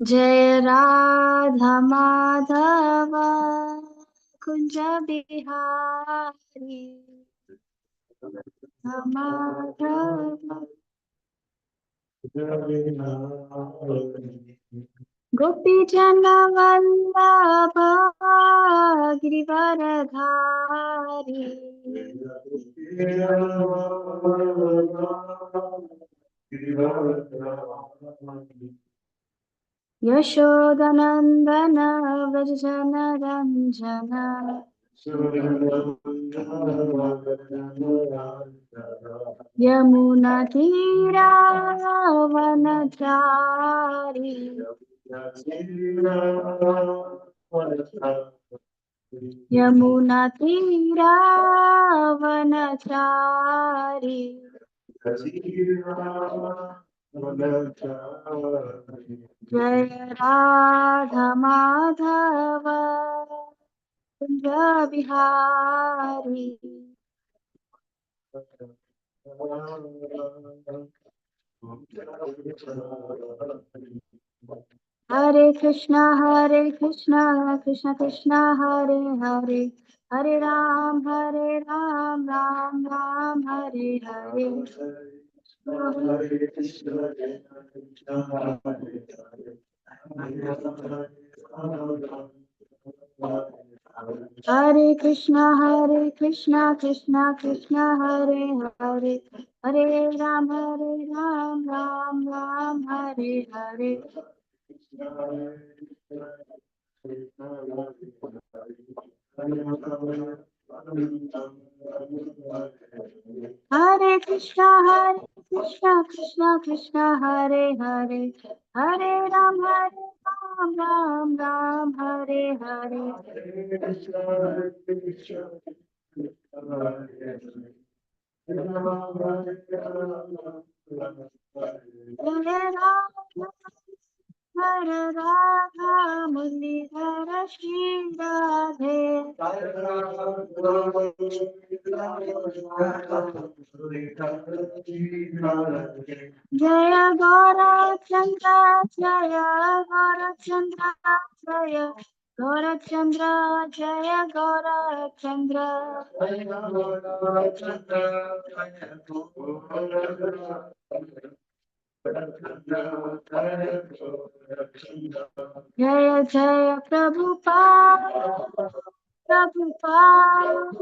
जय राधा माधव कुंज बिहारी माधव गोपी जन वल्लभ गिरिवरधारी यशोदनंदन व्रज जन रंजन यमुना तीरा वनचारी यमुना तीरा वनचारी जय राधा माधव कुंज बिहारी हरे कृष्णा कृष्ण कृष्णा हरे हरे हरे राम राम राम हरे हरे हरे कृष्णा कृष्णा कृष्णा हरे हरे हरे राम राम हरे हरे हरे कृष्णा कृष्णा हरे हरे हरे राम राम हरे हरे हरे राम हरे राधा मुरलीधर श्री राधे जय गौरचंद्र जय गौरचंद्र जय गौरचंद्र जय गौरचंद्र जय जय प्रभुपाद प्रभुपाद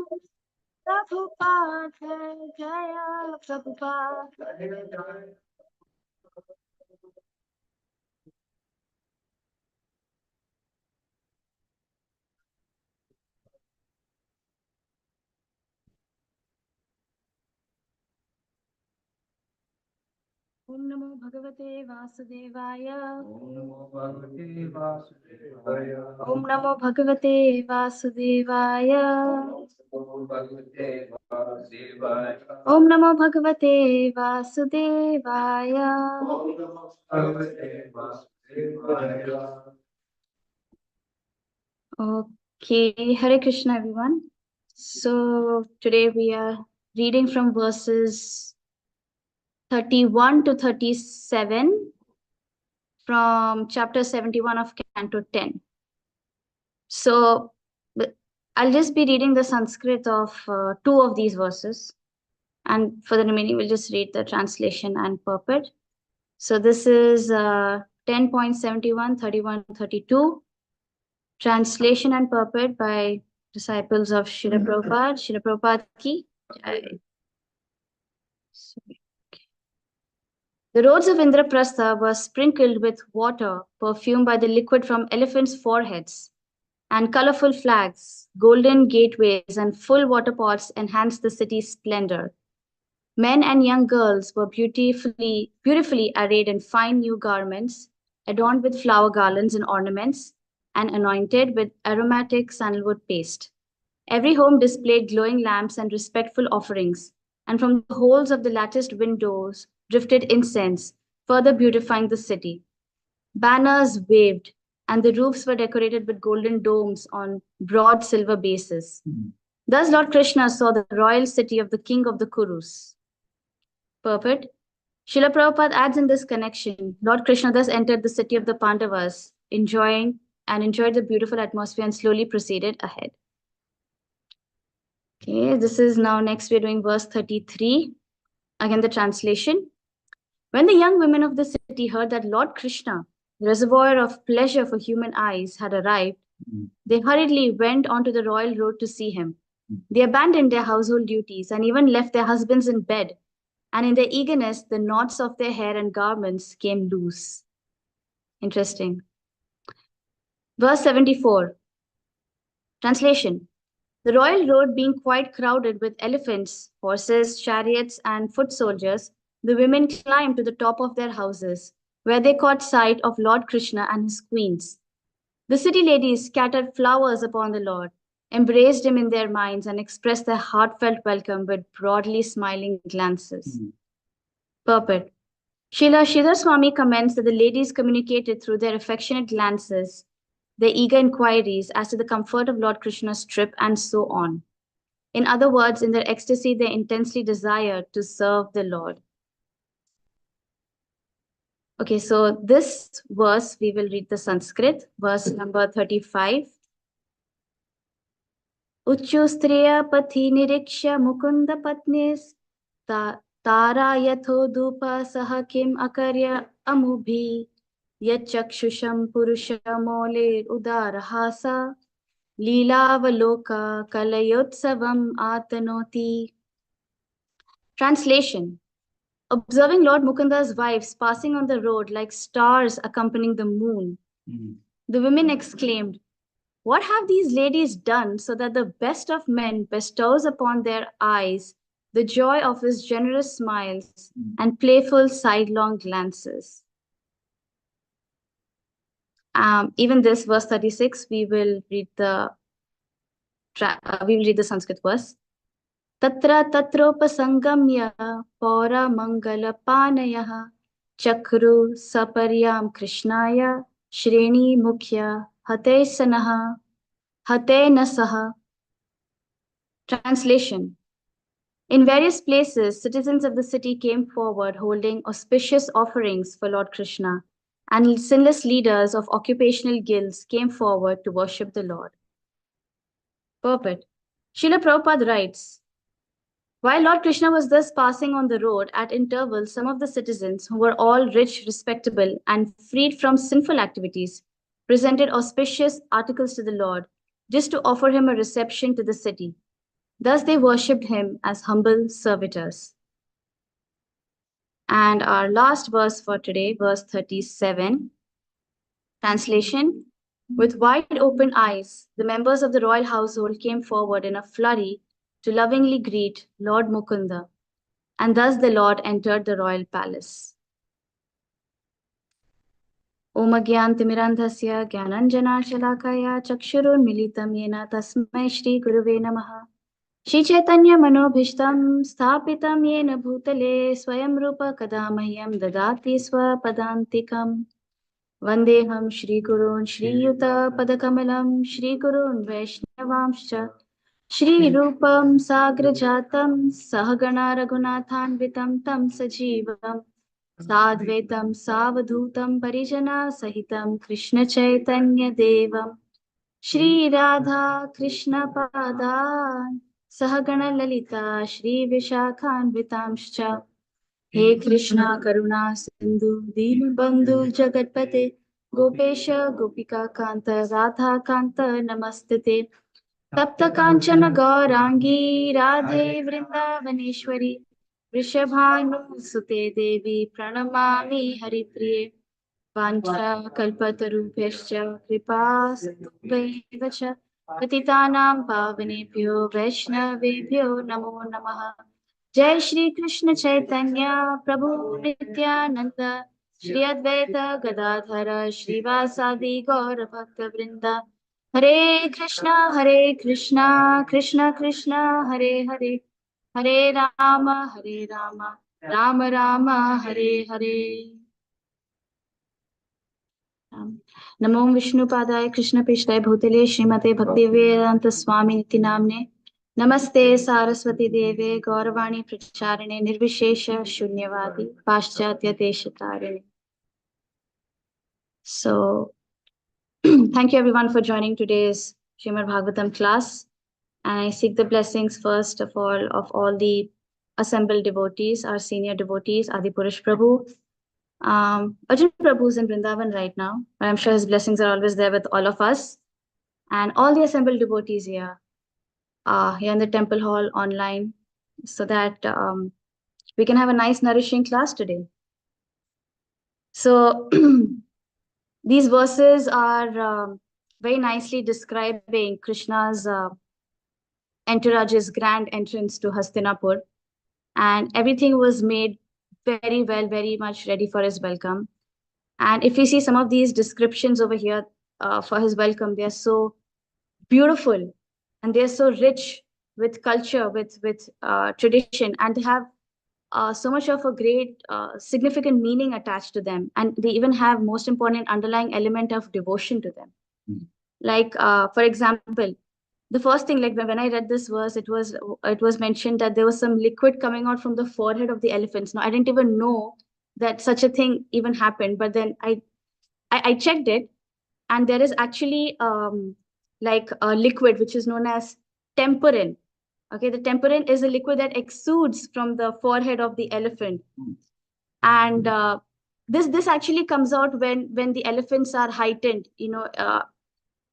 प्रभुपाद जय प्रभुपाद ओम नमो भगवते वासुदेवाय ओम नमो भगवते वासुदेवाय ओम नमो भगवते वासुदेवाय Okay, Hare Krishna everyone. So today we are reading from verses 31 to 37 from chapter 71 of Canto 10. So I'll just be reading the Sanskrit of two of these verses, and for the remaining, we'll just read the translation and purport. So this is 10.71, 31, 32, translation and purport by disciples of Srila Prabhupada. Srila Prabhupada ki jai. The roads of Indraprastha were sprinkled with water perfumed by the liquid from elephants' foreheads, and colorful flags, golden gateways, and full water pots enhanced the city's splendor. Men and young girls were beautifully arrayed in fine new garments, adorned with flower garlands and ornaments, and anointed with aromatic sandalwood paste. Every home displayed glowing lamps and respectful offerings, and from the holes of the latticed windows drifted incense, further beautifying the city. Banners waved, and the roofs were decorated with golden domes on broad silver bases. Thus Lord Krishna saw the royal city of the king of the Kurus. Purport. Srila Prabhupada adds in this connection, Lord Krishna thus entered the city of the Pandavas, enjoyed the beautiful atmosphere and slowly proceeded ahead. Okay, this is now next we're doing verse 33. Again, the translation. When the young women of the city heard that Lord Krishna, the reservoir of pleasure for human eyes, had arrived, they hurriedly went onto the royal road to see him. They abandoned their household duties and even left their husbands in bed, and in their eagerness, the knots of their hair and garments came loose. Interesting. Verse 74. Translation. The royal road being quite crowded with elephants, horses, chariots, and foot soldiers, the women climbed to the top of their houses, where they caught sight of Lord Krishna and his queens. The city ladies scattered flowers upon the Lord, embraced him in their minds, and expressed their heartfelt welcome with broadly smiling glances. Purport. Srila Sridhar Swami comments that the ladies communicated through their affectionate glances their eager inquiries as to the comfort of Lord Krishna's trip and so on. In other words, in their ecstasy, they intensely desired to serve the Lord. Okay, so this verse, we will read the Sanskrit, verse number 35. Uchchustreya pathi niriksha mukunda patnis tara yathodupa saha kim akarya amubhi yachakshusam purusha moler udarahasa Leelavaloka Kalayotsavam Atanoti. Translation. Observing Lord Mukunda's wives passing on the road like stars accompanying the moon, the women exclaimed, "What have these ladies done so that the best of men bestows upon their eyes the joy of his generous smiles and playful sidelong glances?" Even this verse 36, we will read the Sanskrit verse. Tatra tatropasangamya paura mangalapanayah chakru saparyam krishnaya shreni mukhya hate sanaha hate nasaha. Translation. In various places, citizens of the city came forward holding auspicious offerings for Lord Krishna, and sinless leaders of occupational guilds came forward to worship the Lord. Purport. Srila Prabhupada writes, while Lord Krishna was thus passing on the road, at intervals, some of the citizens, who were all rich, respectable, and freed from sinful activities, presented auspicious articles to the Lord, just to offer him a reception to the city. Thus they worshipped him as humble servitors. And our last verse for today, verse 37. Translation. With wide open eyes, the members of the royal household came forward in a flurry to lovingly greet Lord Mukunda. And thus the Lord entered the royal palace. Om Agyantimirandhasya Gyananjanashalakaya Chakshurunmilitam Yena Tasmai Shri Guruve Namaha Shri Chaitanya Manobhishtam Sthapitam Yena Bhutale Swayam Rupa Kadamahyam Dadati Swapadantikam Vandeham Shri Gurun Shri Yuta Padakamalam Shri Gurun Vaishnavamscha Shri Rupam Sagrajatam Sahagana Raghunathanvitam Tam Sajivam Sadvetam Savadhutam Parijana Sahitam Krishna Chaitanya Devam Shri Radha Krishna Padan Sahagana Lalita Shri Vishakhanvitamscha He Krishna Karuna Sindhu Dinabandhu Jagatpate Gopesha Gopika Kanta Radha Kanta Namastite Tapta Kanchana Gaurangi Radhe Vrindavaneshwari Vrishabhanu Sute Devi Pranamami Haripriye Vancha Kalpatarubhyascha Kripa Sindhubhaivacha Patitanam Pavanebhyo Vaishnavebhyo Namo Namaha Jai Shri Krishna Chaitanya Prabhu Nityananda Shri Advaita Gadadhara Srivasadi Gaura Bhakta Vrinda Hare Krishna, Krishna Krishna, Hare Hare, Hare Rama, Rama Rama, Hare Hare. Namo Vishnu Padaya Krishna Pishtai Bhutale Srimate Bhakti Vedanta Swami Niti Namne Namaste Saraswati Deve Gauravani Pracharine Nirvishesha Shunyavadi Paschatya Deshatarine. So, thank you everyone for joining today's Srimad Bhagavatam class. And I seek the blessings first of all the assembled devotees, our senior devotees, Adi Purush Prabhu. Arjun Prabhu is in Vrindavan right now, but I'm sure his blessings are always there with all of us. And all the assembled devotees here in the temple hall online, so that we can have a nice, nourishing class today. So, these verses are very nicely describing Krishna's entourage's grand entrance to Hastinapur, and everything was made very well, very much ready for his welcome. And if you see some of these descriptions over here for his welcome, they are so beautiful and they're so rich with culture, with tradition, and they have so much of a great significant meaning attached to them, and they even have most important underlying element of devotion to them. Like for example, the first thing, like when I read this verse, it was mentioned that there was some liquid coming out from the forehead of the elephants. Now I didn't even know that such a thing even happened, but then I checked it, and there is actually like a liquid which is known as temperin. Okay, the temperin is a liquid that exudes from the forehead of the elephant, and this actually comes out when the elephants are heightened.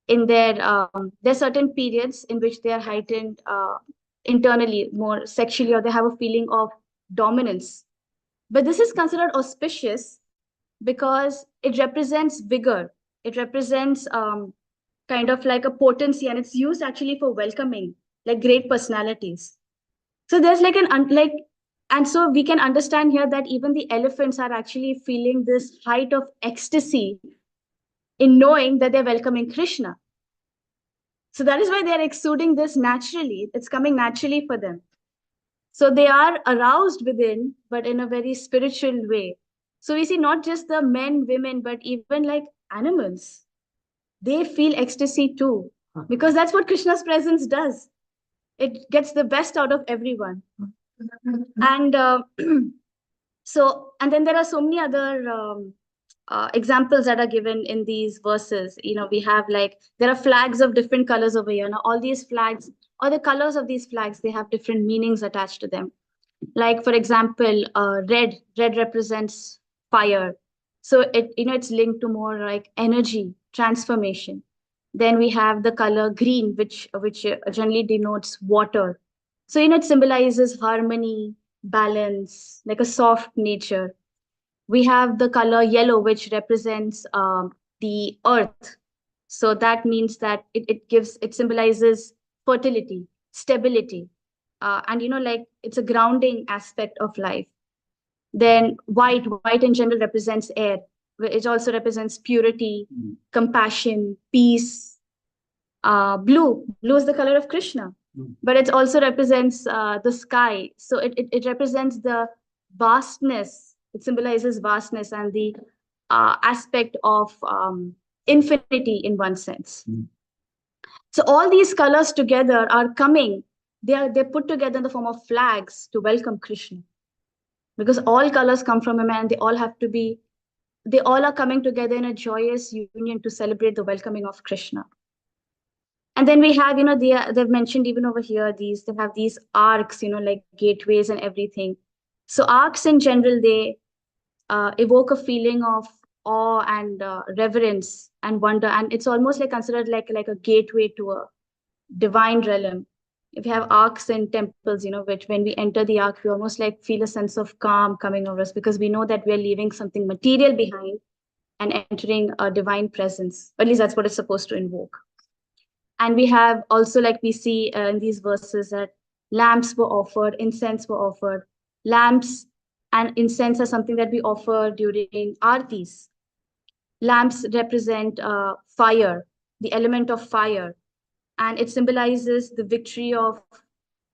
In there's certain periods in which they are heightened internally, more sexually, or they have a feeling of dominance. But this is considered auspicious because it represents vigor. It represents kind of like a potency, and it's used actually for welcoming like great personalities. So there's like like, and so we can understand here that even the elephants are actually feeling this height of ecstasy in knowing that they're welcoming Krishna. So that is why they're exuding this naturally. It's coming naturally for them. So they are aroused within, but in a very spiritual way. So we see not just the men, women, but even like animals. They feel ecstasy too, because that's what Krishna's presence does. It gets the best out of everyone. And and then there are so many other examples that are given in these verses. We have like, there are flags of different colors over here. Now, all these flags, or the colors of these flags, they have different meanings attached to them. Like, for example, red represents fire. So it's linked to more like energy, transformation. Then we have the color green, which generally denotes water. So, it symbolizes harmony, balance, like a soft nature. We have the color yellow, which represents the earth. So that means that it symbolizes fertility, stability, and like it's a grounding aspect of life. Then white in general represents air. It also represents purity, compassion, peace. Blue is the color of Krishna, but it also represents the sky. So it represents the vastness. It symbolizes vastness and the aspect of infinity in one sense. So all these colors together are coming. They're put together in the form of flags to welcome Krishna, because all colors come from a man. They all are coming together in a joyous union to celebrate the welcoming of Krishna. And then we have, they've mentioned even over here, they have these arcs, like gateways and everything. So arcs in general, they evoke a feeling of awe and reverence and wonder. And it's almost like considered like a gateway to a divine realm. If you have arcs in temples, which when we enter the arc, we almost like feel a sense of calm coming over us, because we know that we're leaving something material behind and entering a divine presence. At least that's what it's supposed to invoke. And we have also, like we see in these verses, that lamps were offered, incense were offered. Lamps and incense are something that we offer during aartis. Lamps represent fire, the element of fire, and it symbolizes the victory of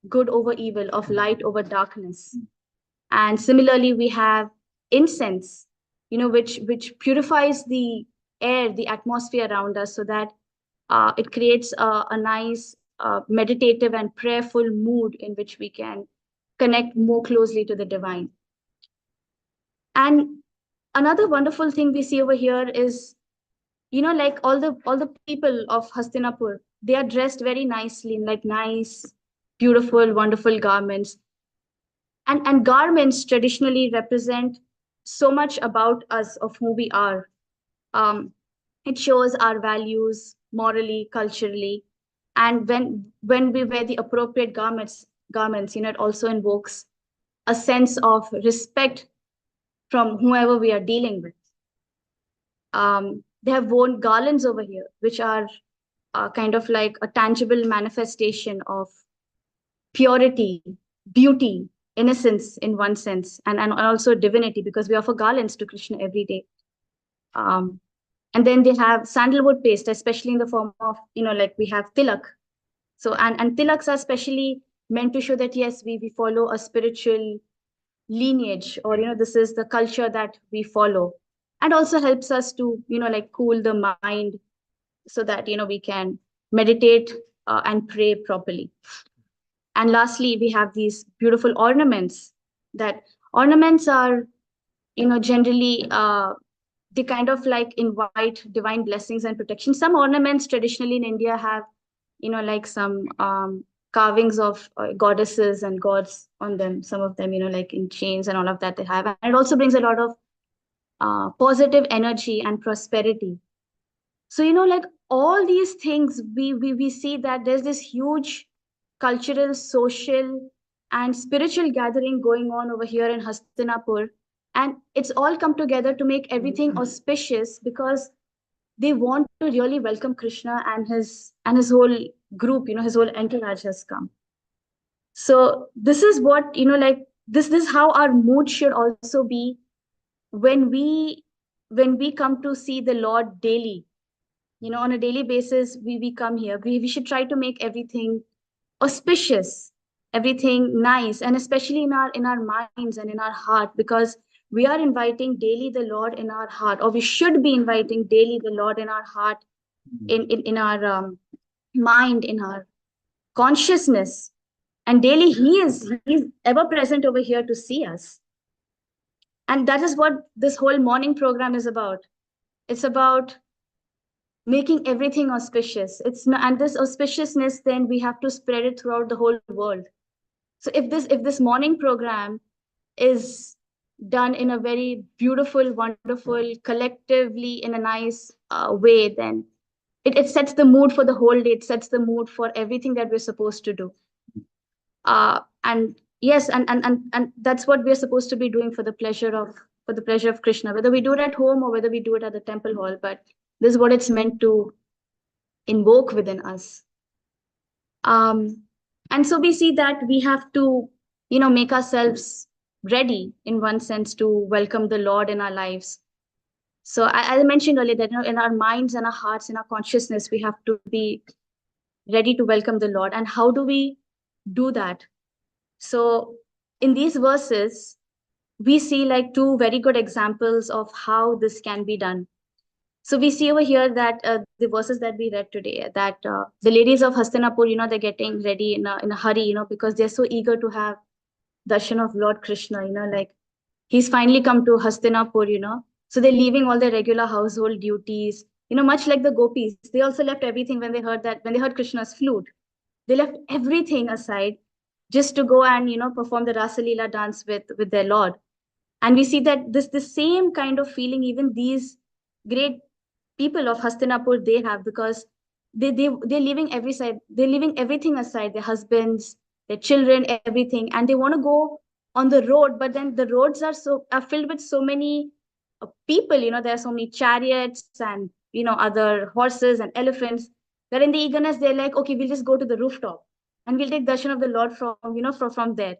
good over evil, of light over darkness. And similarly, we have incense, which purifies the air, the atmosphere around us, so that it creates a nice meditative and prayerful mood in which we can connect more closely to the divine. And another wonderful thing we see over here is, like all the people of Hastinapur, they are dressed very nicely in like nice, beautiful, wonderful garments. And garments traditionally represent so much about us of who we are. Um, it shows our values morally, culturally, and when we wear the appropriate garments, it also invokes a sense of respect from whoever we are dealing with. They have worn garlands over here, which are kind of like a tangible manifestation of purity, beauty, innocence in one sense, and also divinity, because we offer garlands to Krishna every day. Um, and then they have sandalwood paste, especially in the form of, like we have tilak. So, and tilaks are specially meant to show that, yes, we follow a spiritual lineage, or, this is the culture that we follow. And also helps us to, like cool the mind so that, we can meditate and pray properly. And lastly, we have these beautiful ornaments. That ornaments are, generally they kind of like invite divine blessings and protection. Some ornaments traditionally in India have, like some carvings of goddesses and gods on them. Some of them, like in chains and all of that they have. And it also brings a lot of positive energy and prosperity. So, like all these things, we see that there's this huge cultural, social, and spiritual gathering going on over here in Hastinapur. And it's all come together to make everything auspicious, because they want to really welcome Krishna and his whole group, his whole entourage has come. So this is what, like this is how our mood should also be when we come to see the Lord daily. On a daily basis, we come here. We should try to make everything auspicious, everything nice, and especially in our minds and in our heart, because we are inviting daily the Lord in our heart, or we should be inviting daily the Lord in our heart, in our mind, in our consciousness. And daily he's ever present over here to see us. And that is what this whole morning program is about. It's about making everything auspicious. It's not, and this auspiciousness, then we have to spread it throughout the whole world. So if this morning program is done in a very beautiful, wonderful, collectively in a nice way, then it sets the mood for the whole day. It sets the mood for everything that we're supposed to do. And yes, and that's what we're supposed to be doing for the pleasure of Krishna, whether we do it at home or whether we do it at the temple hall. But this is what it's meant to invoke within us. Um, and so we see that we have to, make ourselves ready in one sense to welcome the Lord in our lives. So I mentioned earlier that, in our minds and our hearts, in our consciousness, we have to be ready to welcome the Lord. And how do we do that? So in these verses, we see like two very good examples of how this can be done. So we see over here that the verses that we read today, that the ladies of Hastinapur, they're getting ready in a hurry, because they're so eager to have darshan of Lord Krishna, like he's finally come to Hastinapur. So they're leaving all their regular household duties, much like the gopis. They also left everything when they heard Krishna's flute. They left everything aside just to go and, perform the Rasa Leela dance with their Lord. And we see that the same kind of feeling even these great people of Hastinapur they have, because they're leaving they're leaving everything aside, their husbands, their children, everything, and they want to go on the road. But then the roads are filled with so many people. There are so many chariots and other horses and elephants, that in the eagerness they're like, okay, we'll just go to the rooftop and we'll take darshan of the Lord from there.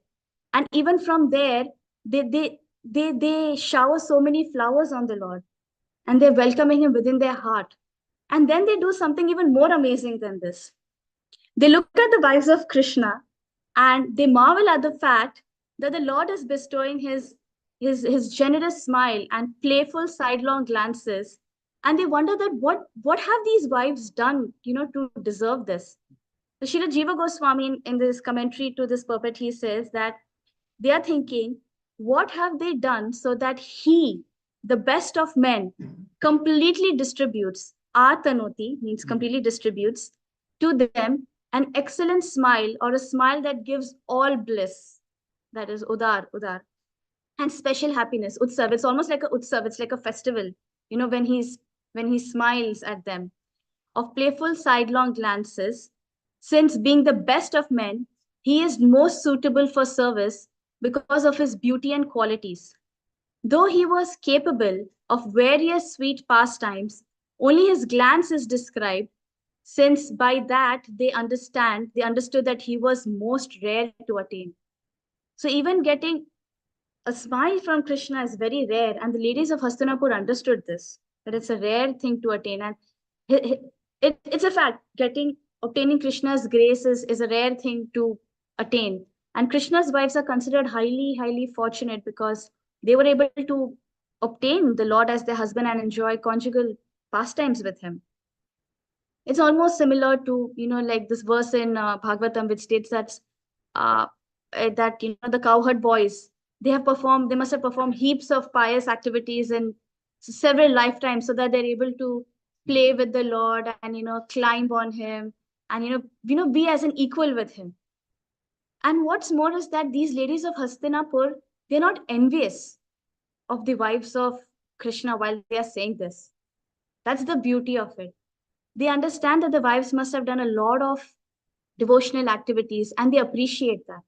And even from there, they shower so many flowers on the Lord, and they're welcoming him within their heart. And then they do something even more amazing than this. They look at the wives of Krishna and they marvel at the fact that the Lord is bestowing his generous smile and playful sidelong glances. And they wonder that what have these wives done, to deserve this? The Srila Jiva Goswami in this commentary to this purport, he says that they are thinking, what have they done so that he, the best of men, completely distributes, Atanoti means completely distributes to them an excellent smile or a smile that gives all bliss. That is Udar, and special happiness. Utsav, it's almost like a Utsav, it's like a festival, when he smiles at them, of playful sidelong glances, since being the best of men, he is most suitable for service because of his beauty and qualities. Though he was capable of various sweet pastimes, only his glance is described, since by that they understood that he was most rare to attain. So even getting a smile from Krishna is very rare, and the ladies of Hastinapur understood this, that it's a rare thing to attain. And it's a fact, obtaining Krishna's grace is a rare thing to attain. And Krishna's wives are considered highly, highly fortunate because they were able to obtain the Lord as their husband and enjoy conjugal pastimes with him. It's almost similar to, like this verse in Bhagavatam, which states uh, that the cowherd boys, they must have performed heaps of pious activities in several lifetimes so that they're able to play with the Lord and climb on him and be as an equal with him. And what's more is that these ladies of Hastinapur, they're not envious of the wives of Krishna while they are saying this. That's the beauty of it. They understand that the wives must have done a lot of devotional activities and they appreciate that.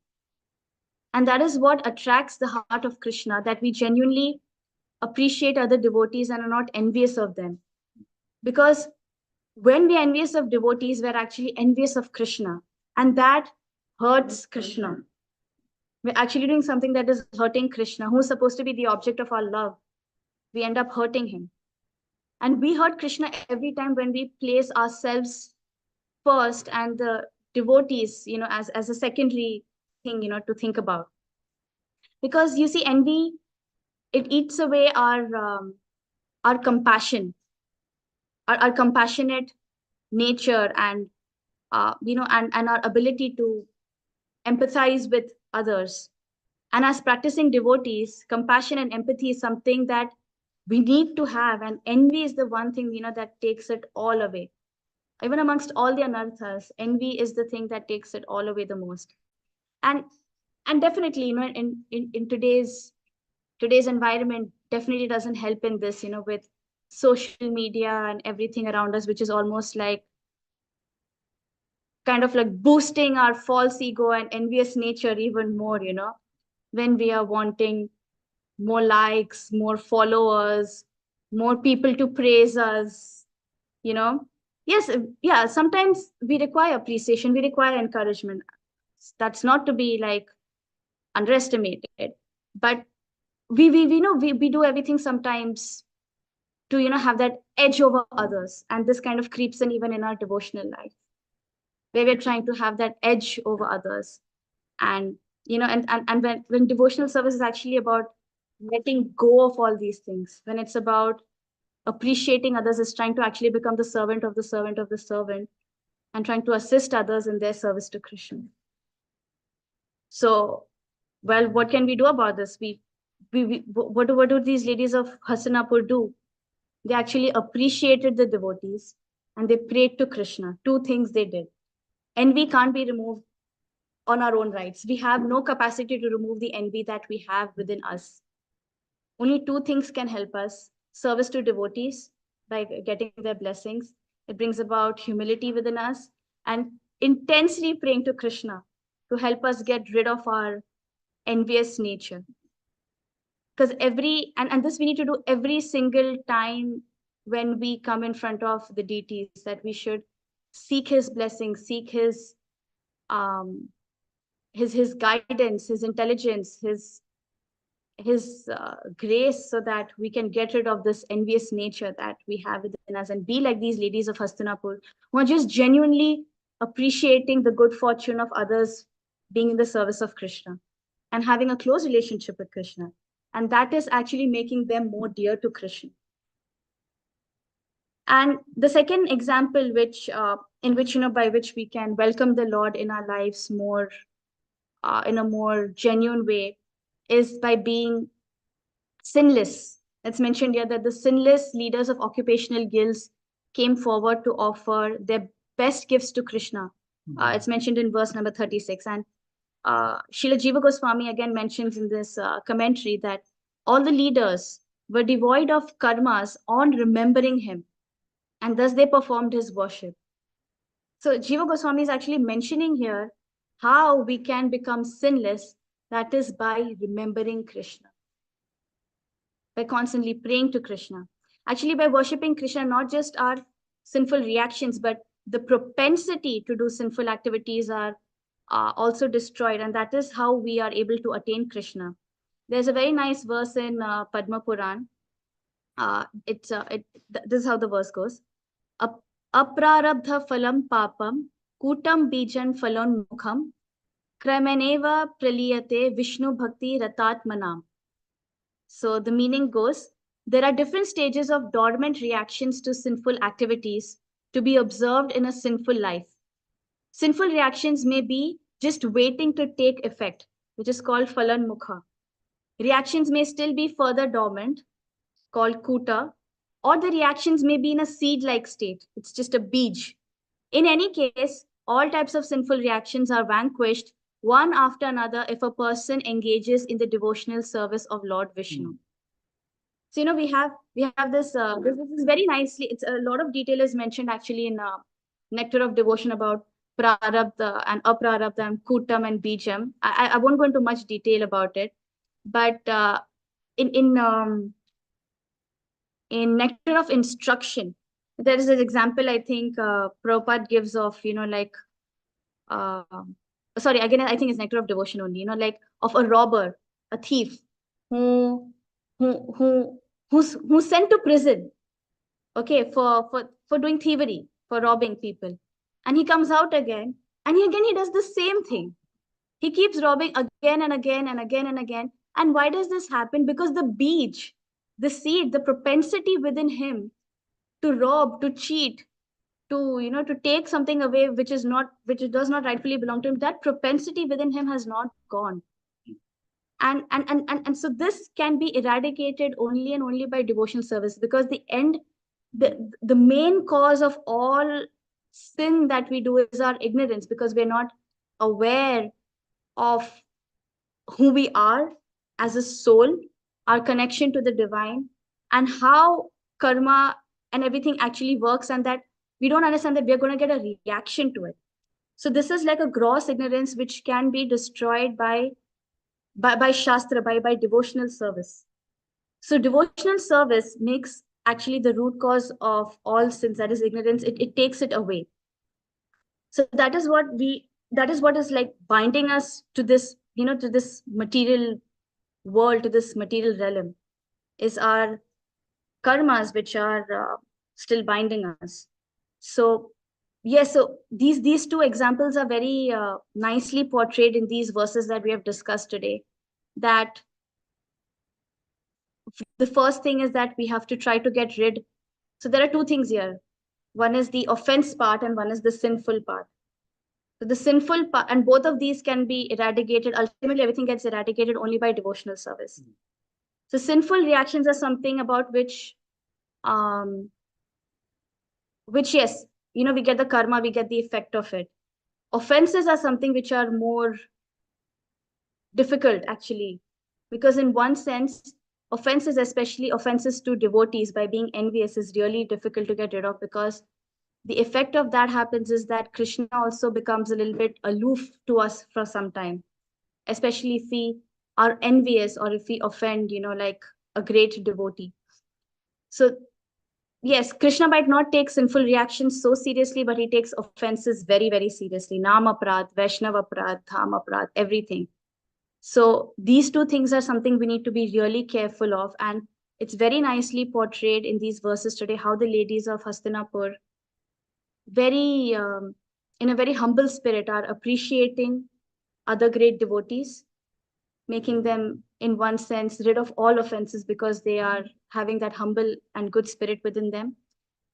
And that is what attracts the heart of Krishna, that we genuinely appreciate other devotees and are not envious of them. Because when we are envious of devotees, we're actually envious of Krishna. And that hurts Krishna. We're actually doing something that is hurting Krishna, who's supposed to be the object of our love. We end up hurting him. And we hurt Krishna every time when we place ourselves first and the devotees, as a secondary thing, to think about. Because you see, envy, it eats away our compassion, our compassionate nature, and and our ability to empathize with others. And as practicing devotees, compassion and empathy is something that we need to have, and envy is the one thing that takes it all away. Even amongst all the anarthas, envy is the thing that takes it all away the most. And definitely, in today's environment definitely doesn't help in this, with social media and everything around us, which is almost like kind of like boosting our false ego and envious nature even more, when we are wanting more likes, more followers, more people to praise us, you know. Yes, yeah, sometimes we require appreciation, we require encouragement. That's not to be like underestimated, but we do everything sometimes to have that edge over others, and this kind of creeps in even in our devotional life, where we're trying to have that edge over others. And and when devotional service is actually about letting go of all these things, when it's about appreciating others, is trying to actually become the servant of the servant of the servant, and trying to assist others in their service to Krishna. So, well, what can we do about this? What do these ladies of Hastinapur do? They actually appreciated the devotees and they prayed to Krishna. Two things they did. Envy can't be removed on our own rights. We have no capacity to remove the envy that we have within us. Only two things can help us: service to devotees by getting their blessings. It brings about humility within us, and intensely praying to Krishna to help us get rid of our envious nature. Because and this we need to do every single time when we come in front of the deities, that we should seek his blessing, seek um his guidance, his intelligence, his grace, so that we can get rid of this envious nature that we have within us, and be like these ladies of Hastinapur, who are just genuinely appreciating the good fortune of others being in the service of Krishna and having a close relationship with Krishna. And that is actually making them more dear to Krishna. And the second example, which in which, by which we can welcome the Lord in our lives more, in a more genuine way, is by being sinless. It's mentioned here that the sinless leaders of occupational guilds came forward to offer their best gifts to Krishna. It's mentioned in verse number 36. And Srila Jiva Goswami again mentions in this commentary that all the leaders were devoid of karmas on remembering him, and thus they performed his worship. So Jiva Goswami is actually mentioning here how we can become sinless, that is by remembering Krishna, by constantly praying to Krishna. Actually, by worshipping Krishna, not just our sinful reactions, but the propensity to do sinful activities are also destroyed. And that is how we are able to attain Krishna. There's a very nice verse in Padma Puran. This is how the verse goes. Aprarabdha phalam papam kutam bijan phalon mukham krameneva praliyate Vishnu bhakti ratatmanam. So the meaning goes, there are different stages of dormant reactions to sinful activities to be observed in a sinful life. Sinful reactions may be just waiting to take effect, which is called phalan mukha. Reactions may still be further dormant, called kuta, or the reactions may be in a seed-like state. It's just a beej. In any case, all types of sinful reactions are vanquished one after another if a person engages in the devotional service of Lord Vishnu. So we have this is very nicely. It's a lot of detail is mentioned actually in Nectar of Devotion about prarabdha and aprarabdha and kutam and bijam. I won't go into much detail about it, but in in um, in Nectar of Instruction, there is an example I think Prabhupada gives of like uh, sorry, again I think it's Nectar of Devotion only, like of a robber, a thief who who who who's sent to prison, okay, for doing thievery, for robbing people, and he comes out again, and he does the same thing. He keeps robbing again and again and again and again. And why does this happen? Because the beach, the seed, the propensity within him to rob, to cheat, to take something away which does not rightfully belong to him, that propensity within him has not gone. And so this can be eradicated only and only by devotional service, because the main cause of all sin that we do is our ignorance, because we're not aware of who we are as a soul, our connection to the divine, and how karma and everything actually works, and that we don't understand that we're going to get a reaction to it. So this is like a gross ignorance which can be destroyed by Shastra, by devotional service. So devotional service makes actually the root cause of all sins, that is ignorance. It takes it away. So that is what is like binding us to this, to this material world, to this material realm, is our karmas, which are still binding us. So yes, so these two examples are very nicely portrayed in these verses that we have discussed today. That the first thing is that we have to try to get rid. So there are two things here. One is the offense part and one is the sinful part. So the sinful part, and both of these can be eradicated. Ultimately, everything gets eradicated only by devotional service. So sinful reactions are something about um, which yes, we get the karma, we get the effect of it. Offenses are something which are more difficult actually, because in one sense, offenses, especially offenses to devotees by being envious, is really difficult to get rid of, because the effect of that happens is that Krishna also becomes a little bit aloof to us for some time, especially if we are envious or if we offend, like a great devotee. So yes, Krishna might not take sinful reactions so seriously, but he takes offenses very, very seriously. Nam aprad, Vaishnav aprad, Dham aprad, everything. So these two things are something we need to be really careful of. And it's very nicely portrayed in these verses today, how the ladies of Hastinapur, very in a very humble spirit, are appreciating other great devotees, making them, in one sense, rid of all offenses because they are having that humble and good spirit within them.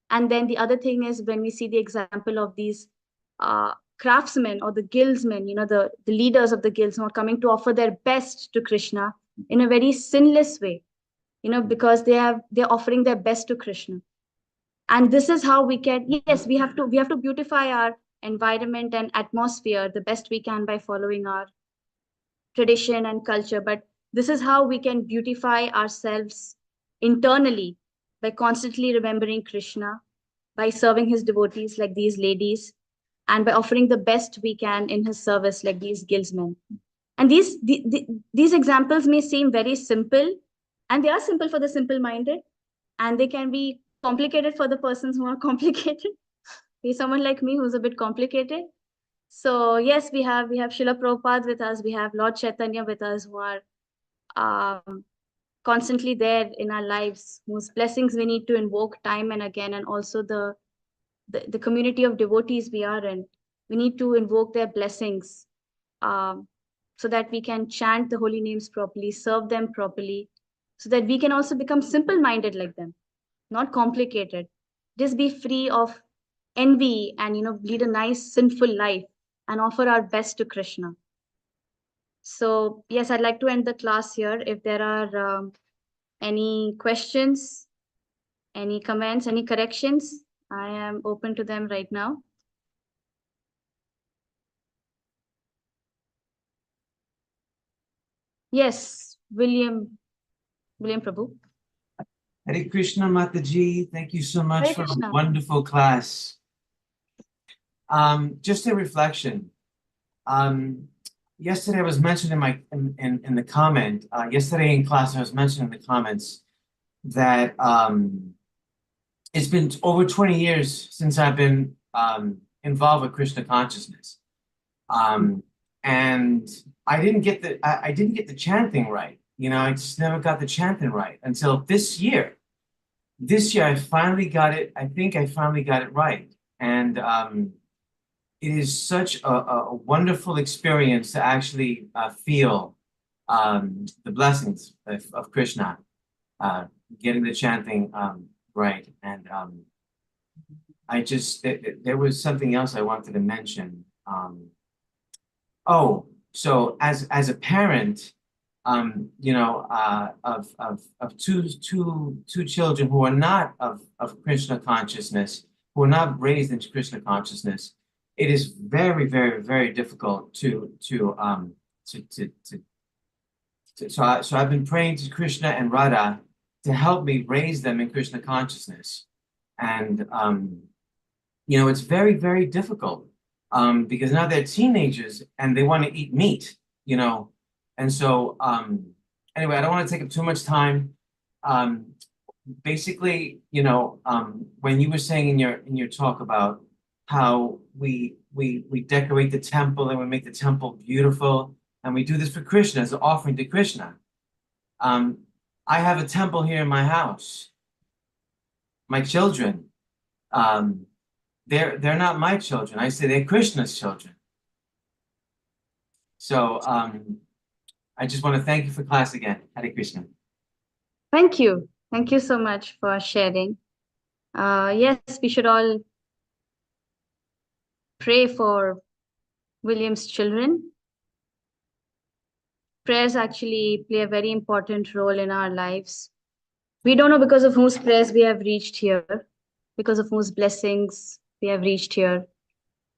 And then the other thing is when we see the example of these craftsmen or the guildsmen, the leaders of the guilds who are coming to offer their best to Krishna in a very sinless way, because they're offering their best to Krishna. And this is how we can, yes, we have to beautify our environment and atmosphere the best we can by following our tradition and culture. But this is how we can beautify ourselves internally by constantly remembering Krishna, by serving his devotees like these ladies, and by offering the best we can in his service like these guildsmen. And these examples may seem very simple, and they are simple for the simple minded, and they can be complicated for the persons who are complicated. Be someone like me who's a bit complicated. So yes, we have Srila Prabhupada with us, we have Lord Chaitanya with us, who are constantly there in our lives, whose blessings we need to invoke time and again, and also the community of devotees we are in. We need to invoke their blessings, so that we can chant the holy names properly, serve them properly, so that we can also become simple-minded like them, not complicated. Just be free of envy and lead a nice sinful life and offer our best to Krishna. So yes, I'd like to end the class here. If there are any questions, any comments, any corrections, I am open to them right now. Yes, William Prabhu. Hare Krishna Mataji, thank you so much for a wonderful class. Just a reflection. Yesterday I was mentioned in the comment, yesterday in class I was mentioning in the comments that it's been over 20 years since I've been involved with Krishna consciousness. And I didn't get the chanting right. I just never got the chanting right until this year. This year I finally got it. I think I finally got it right. And it is such a wonderful experience to actually feel the blessings of Krishna, getting the chanting right. And there was something else I wanted to mention. So as a parent, of two children who are not of Krishna consciousness, who are not raised into Krishna consciousness, it is very, very, very difficult so I've been praying to Krishna and Radha to help me raise them in Krishna consciousness. And it's very, very difficult. Because now they're teenagers and they want to eat meat, And so, anyway, I don't want to take up too much time. Basically, when you were saying in your talk about how we decorate the temple and we make the temple beautiful, and we do this for Krishna as an offering to Krishna. I have a temple here in my house. My children, they're not my children. I say they're Krishna's children. So I just want to thank you for class again. Hare Krishna. Thank you. Thank you so much for sharing. Yes, we should all pray for William's children. Prayers actually play a very important role in our lives. We don't know because of whose prayers we have reached here, because of whose blessings we have reached here.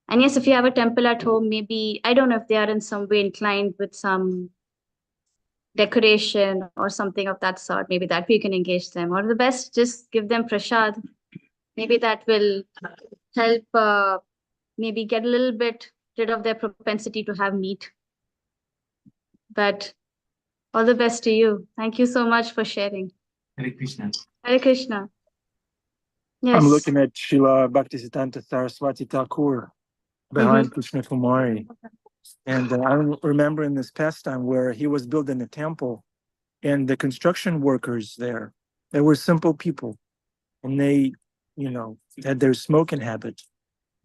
And yes, if you have a temple at home, maybe, I don't know if they are in some way inclined with some decoration or something of that sort, maybe that we can engage them, or the best, just give them prasad. Maybe that will help maybe get a little bit rid of their propensity to have meat. But all the best to you. Thank you so much for sharing. Hare Krishna. Hare Krishna. Yes. I'm looking at Srila Bhaktisiddhanta Saraswati Thakur behind Krishna Kumari. And I remember in this pastime where he was building a temple, and the construction workers there, they were simple people. And they, had their smoking habit.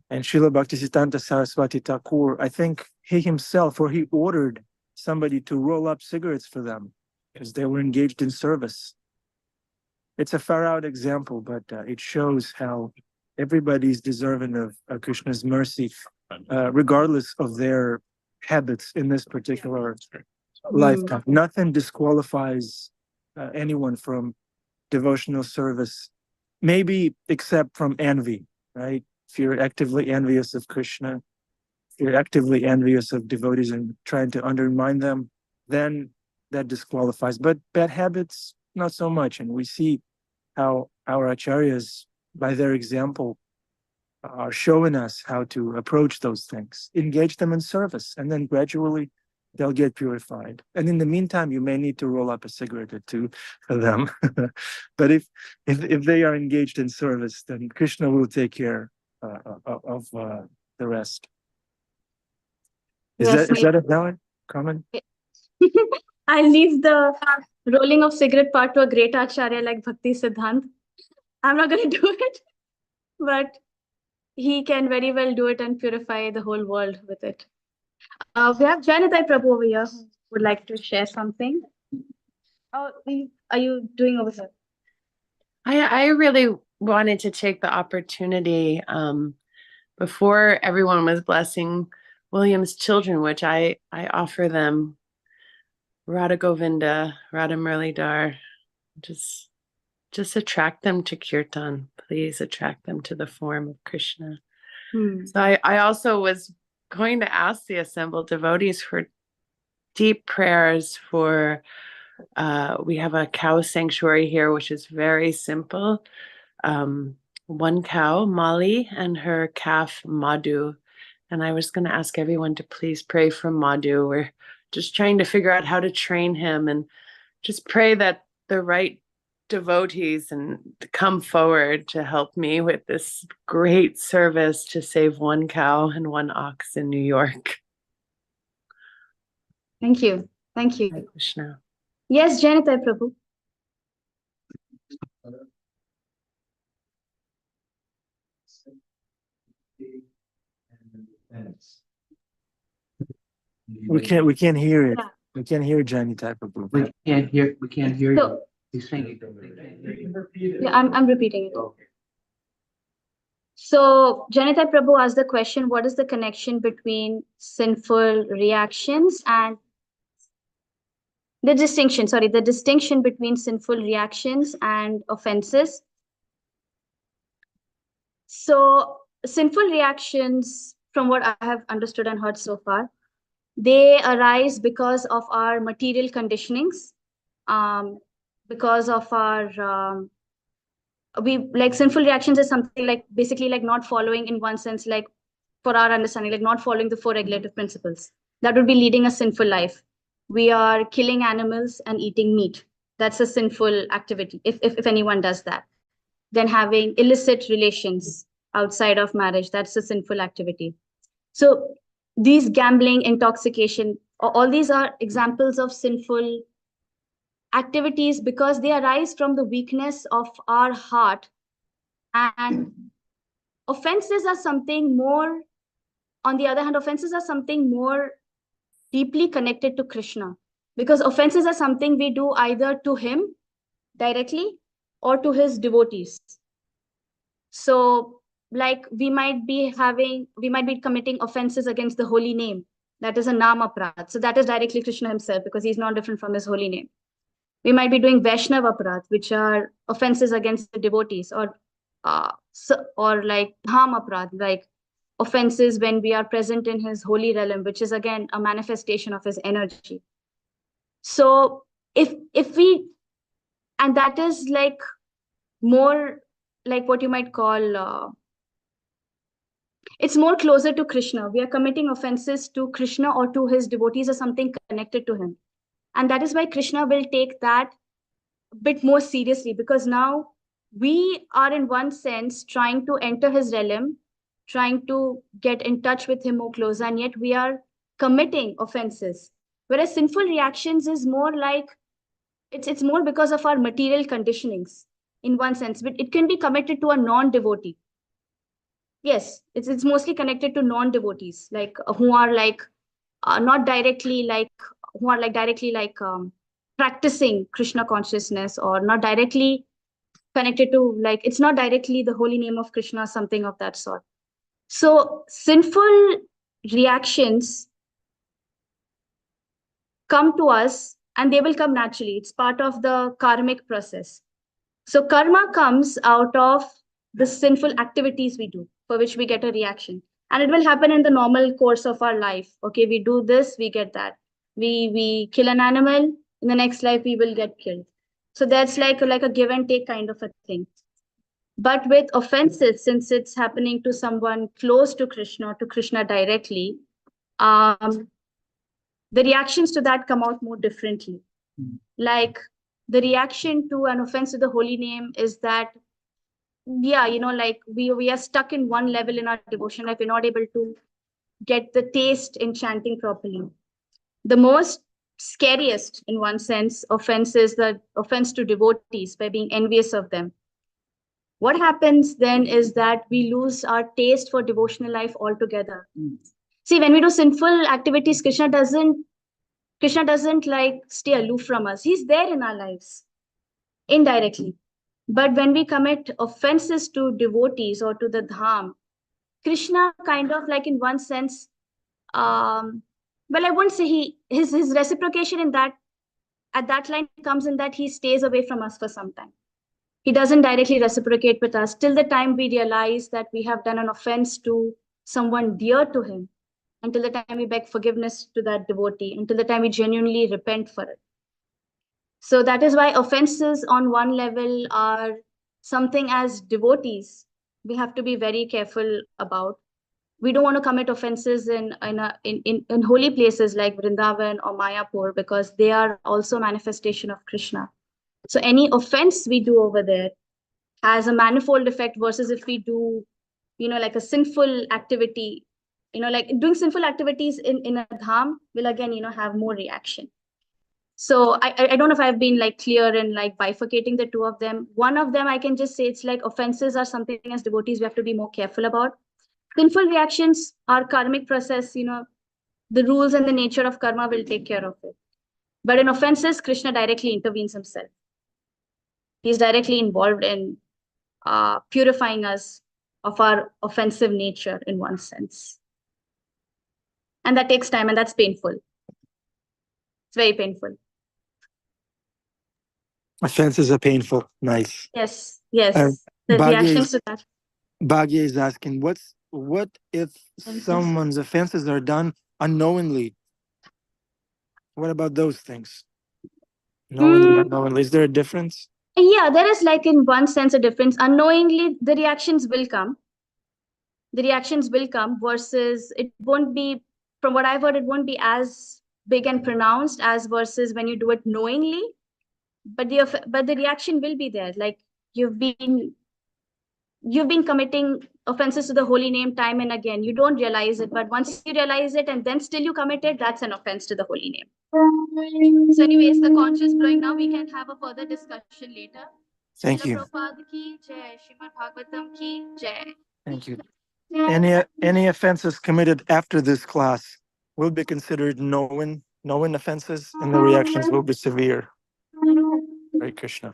And Srila Bhaktisiddhanta Saraswati Thakur, I think he himself, or he ordered somebody to roll up cigarettes for them because they were engaged in service. it's a far out example, but it shows how everybody's deserving of Krishna's mercy, regardless of their habits in this particular lifetime. Nothing disqualifies anyone from devotional service, maybe except from envy, right? If you're actively envious of Krishna, if you're actively envious of devotees and trying to undermine them, then that disqualifies. But bad habits, not so much. And we see how our acharyas, by their example, are showing us how to approach those things, engage them in service, and then gradually they'll get purified. And in the meantime, you may need to roll up a cigarette or two for them. But if they are engaged in service, then Krishna will take care of the rest. Is that a valid comment? I leave the rolling of cigarette part to a great acharya like Bhakti Siddhant. I'm not going to do it, but he can very well do it and purify the whole world with it. We have Janitai Prabhu over here who would like to share something. Oh, are you doing over here? I really wanted to take the opportunity before everyone was blessing William's children, which I offer them Radha Govinda, Radha Muralidhar, just attract them to Kirtan. Please attract them to the form of Krishna. So I also was going to ask the assembled devotees for deep prayers for, we have a cow sanctuary here, which is very simple. One cow, Molly, and her calf, Madhu. And I was going to ask everyone to please pray for Madhu. We're just trying to figure out how to train him and just pray that the right devotees and come forward to help me with this great service to save one cow and one ox in New York. Thank you. Thank you. Hare Krishna. Yes, Janitai Prabhu. We can't hear it. Yeah. We can't hear Janitai Prabhu. We can't hear you. So, He's saying yeah, I'm repeating it. So Janitai Prabhu asked the question, what is the connection between sinful reactions and the distinction between sinful reactions and offenses? So sinful reactions, from what I have understood and heard so far, they arise because of our material conditionings, because of our sinful reactions is something like basically like not following, in one sense, like for our understanding, like not following the four regulative principles. That would be leading a sinful life. We are killing animals and eating meat. That's a sinful activity, if anyone does that. Then having illicit relations outside of marriage, that's a sinful activity. So these gambling, intoxication, all these are examples of sinful activities because they arise from the weakness of our heart. And offenses are something more, on the other hand, offenses are something more deeply connected to Krishna, because offenses are something we do either to him directly or to his devotees. So like we might be committing offenses against the holy name. That is a nama aparadh. So that is directly Krishna himself, because he's not different from his holy name. We might be doing Vaishnava aparadh, which are offenses against the devotees, or like Dham aparadh, like offenses when we are present in his holy realm, which is again a manifestation of his energy. So if we, and that is like more like what you might call, it's more closer to Krishna. We are committing offenses to Krishna or to his devotees or something connected to him. And that is why Krishna will take that a bit more seriously, because now we are in one sense trying to enter his realm, trying to get in touch with him more closer, and yet we are committing offenses. Whereas sinful reactions is more like, it's more because of our material conditionings in one sense, but it can be committed to a non-devotee. Yes, it's mostly connected to non-devotees, like who are like not directly like, who are like directly like practicing Krishna consciousness, or not directly connected to, like, it's not directly the holy name of Krishna, something of that sort. So sinful reactions come to us and they will come naturally. It's part of the karmic process. So karma comes out of the sinful activities we do, for which we get a reaction. And it will happen in the normal course of our life. Okay, we do this, we get that. We kill an animal, in the next life we will get killed. So that's like a give and take kind of a thing. But with offenses, since it's happening to someone close to Krishna, to Krishna directly, um, the reactions to that come out more differently. Like the reaction to an offense to the holy name is that, yeah, like we are stuck in one level in our devotion life. We're not able to get the taste in chanting properly. The most scariest, in one sense, offense is the offense to devotees by being envious of them. What happens then is that we lose our taste for devotional life altogether. See, when we do sinful activities, Krishna doesn't like stay aloof from us. He's there in our lives indirectly. But when we commit offenses to devotees or to the dham, Krishna kind of, like, in one sense, um, well, I wouldn't say his reciprocation in that, at that line, comes in that he stays away from us for some time. He doesn't directly reciprocate with us till the time we realize that we have done an offense to someone dear to him, until the time we beg forgiveness to that devotee, until the time we genuinely repent for it. So that is why offenses on one level are something, as devotees we have to be very careful about. We don't want to commit offenses in holy places like Vrindavan or Mayapur, because they are also manifestation of Krishna. So any offense we do over there has a manifold effect, versus if we do, like a sinful activity, like doing sinful activities in a dham will again, have more reaction. So I don't know if I've been like clear in like bifurcating the two of them. One of them, I can just say, it's like offenses are something as devotees we have to be more careful about. Sinful reactions are karmic process, the rules and the nature of karma will take care of it. But in offenses, Krishna directly intervenes himself. He's directly involved in purifying us of our offensive nature in one sense. And that takes time, and that's painful. It's very painful. Offenses are painful. Nice. Yes, yes. The Bhagya reactions is, to that. Bhagya is asking, what if someone's offenses are done unknowingly? What about those things? Knowingly, unknowingly. Is there a difference? Yeah, there is, like, in one sense, a difference. Unknowingly, the reactions will come. The reactions will come, versus it won't be, from what I've heard, it won't be as big and pronounced as versus when you do it knowingly. But the reaction will be there. Like, you've been committing offenses to the holy name time and again. You don't realize it, but once you realize it and then still you commit it, that's an offense to the holy name. So anyways, the conch is blowing now. We can have a further discussion later. Thank you. Prabhupada ki jai, Srimad Bhagavatam ki jai. Thank you. Any offenses committed after this class will be considered known offenses, and the reactions will be severe. Hare Krishna.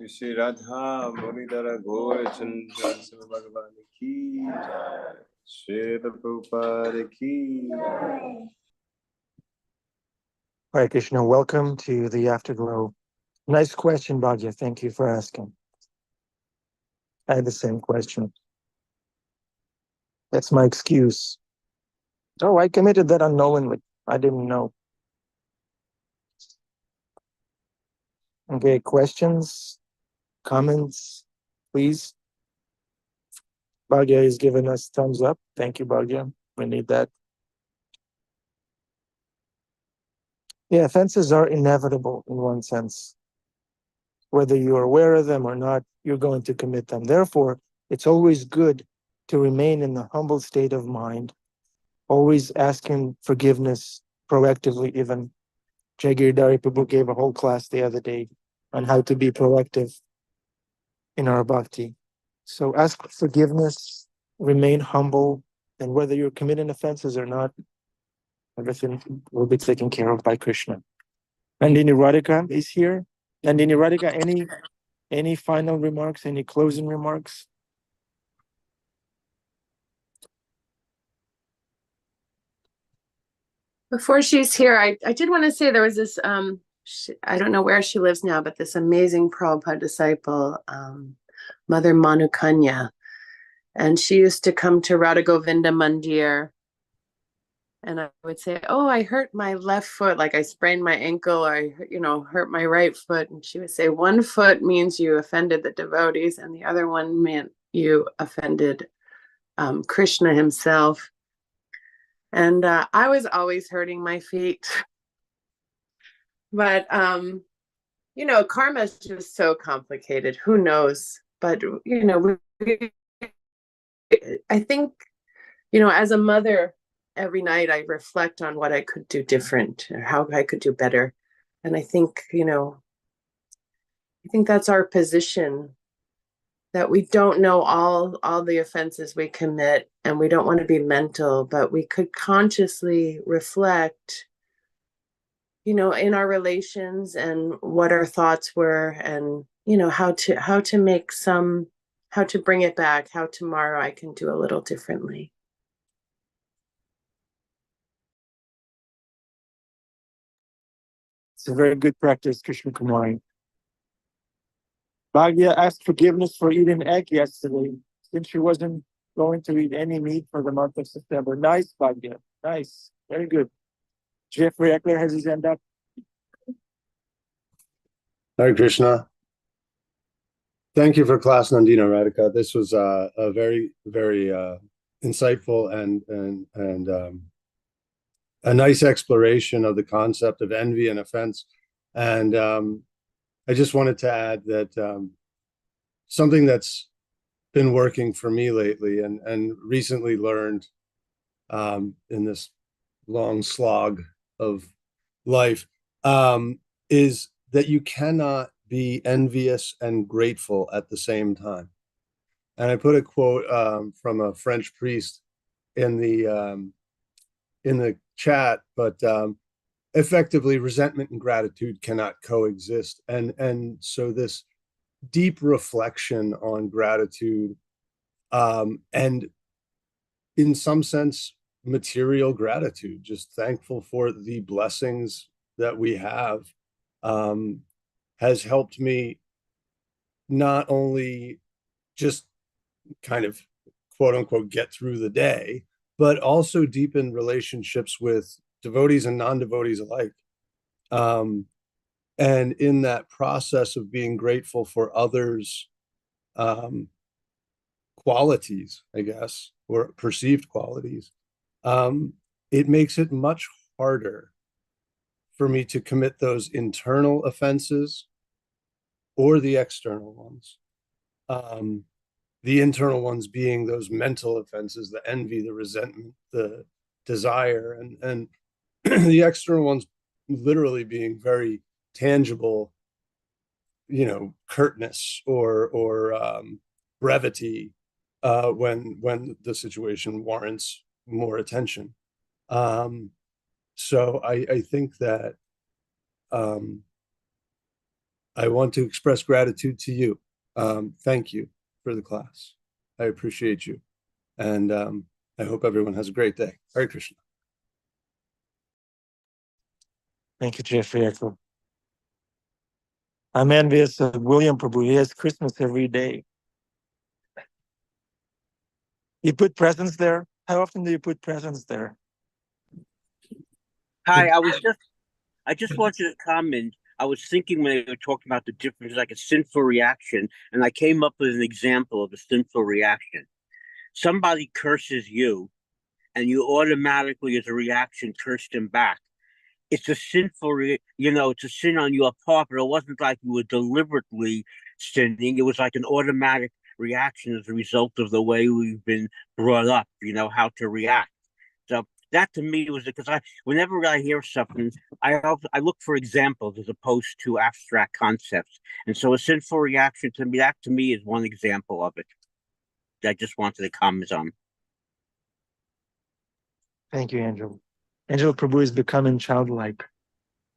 Shri Radha Muridhara Gaur Chandra Shiva Bhagavan ki jai. Shri Prabhupada ki jai. Hare Krishna, welcome to the Afterglow. Nice question, Bhagya. Thank you for asking. I had the same question. That's my excuse. Oh, I committed that unknowingly. I didn't know. Okay, questions, comments, please. Bhagya is giving us thumbs up. Thank you, Bhagya. We need that. Yeah, offenses are inevitable in one sense. Whether you're aware of them or not, you're going to commit them. Therefore, it's always good to remain in the humble state of mind, always asking forgiveness proactively. Even Jagirdari Prabhu gave a whole class the other day on how to be proactive in our bhakti. So ask forgiveness, remain humble, and whether you're committing offenses or not, everything will be taken care of by Krishna. Nandini Radhika is here. Nandini Radhika, any final remarks, any closing remarks? Before she's here, I did want to say there was this, I don't know where she lives now, but this amazing Prabhupada disciple, Mother Manukanya. And she used to come to Radha Govinda Mandir. And I would say, oh, I hurt my left foot, like I sprained my ankle, or I, hurt my right foot. And she would say, one foot means you offended the devotees, and the other one meant you offended Krishna himself. And I was always hurting my feet. But, karma is just so complicated. Who knows? But, I think, as a mother, every night I reflect on what I could do different or how I could do better. And I think, that's our position, that we don't know all the offenses we commit, and we don't want to be mental, but we could consciously reflect, in our relations and what our thoughts were, and, how to bring it back, how tomorrow I can do a little differently. It's a very good practice, Krishna Kumari. Bhagya asked forgiveness for eating egg yesterday. since she wasn't going to eat any meat for the month of September. Nice, Bhagya. Nice. Very good. Jeffrey Eckler has his hand up. Hare Krishna. Thank you for class, Nandina Radhika. This was a very, very insightful and a nice exploration of the concept of envy and offense. And I just wanted to add that something that's been working for me lately and recently learned in this long slog of life is that you cannot be envious and grateful at the same time. And I put a quote from a French priest in the chat, but effectively, resentment and gratitude cannot coexist. And so this deep reflection on gratitude and in some sense, material gratitude, just thankful for the blessings that we have, has helped me not only just kind of quote unquote get through the day, but also deepen relationships with devotees and non-devotees alike. And in that process of being grateful for others' qualities, I guess, or perceived qualities, it makes it much harder for me to commit those internal offenses or the external ones. The internal ones being those mental offenses, the envy, the resentment, the desire, and the external ones literally being very tangible, curtness or brevity when the situation warrants more attention. So I think that I want to express gratitude to you. Thank you for the class. I appreciate you. And I hope everyone has a great day. Hare Krishna. Thank you, Jeffrey Eckler. I'm envious of William Prabhu. He has Christmas every day. You put presents there? How often do you put presents there? Hi, I just wanted to comment. I was thinking when they were talking about the difference, like a sinful reaction, and I came up with an example of a sinful reaction. Somebody curses you, and you automatically, as a reaction, curse them back. It's a it's a sin on your part, but it wasn't like you were deliberately sinning. It was like an automatic reaction as a result of the way we've been brought up, how to react. So that to me was because whenever I hear something, I look for examples as opposed to abstract concepts. And so a sinful reaction that to me is one example of it. I just wanted to comment on. Thank you, Angel. Angel Prabhu is becoming childlike.